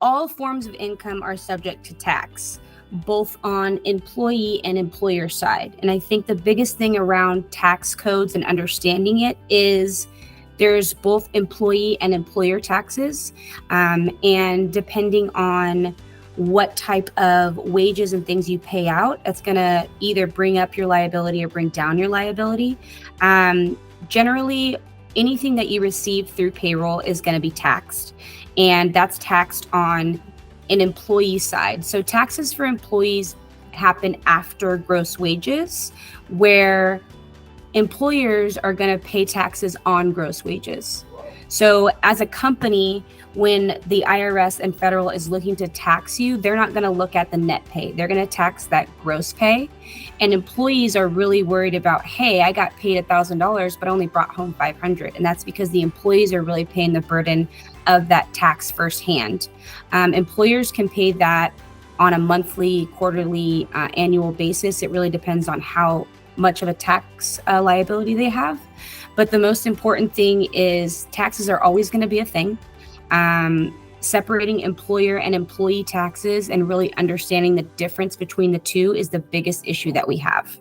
all forms of income are subject to tax, both on employee and employer side. And I think the biggest thing around tax codes and understanding it is there's both employee and employer taxes. And depending on what type of wages and things you pay out, that's going to either bring up your liability or bring down your liability. Generally, anything that you receive through payroll is going to be taxed, and that's taxed on an employee side. So taxes for employees happen after gross wages, where employers are going to pay taxes on gross wages. So as a company, when the IRS and federal is looking to tax you, they're not going to look at the net pay. They're going to tax that gross pay. And employees are really worried about, hey, I got paid $1,000, but only brought home $500. And that's because the employees are really paying the burden of that tax firsthand. Employers can pay that on a monthly, quarterly, annual basis. It really depends on how much of a tax liability they have. But the most important thing is taxes are always going to be a thing. Separating employer and employee taxes and really understanding the difference between the two is the biggest issue that we have.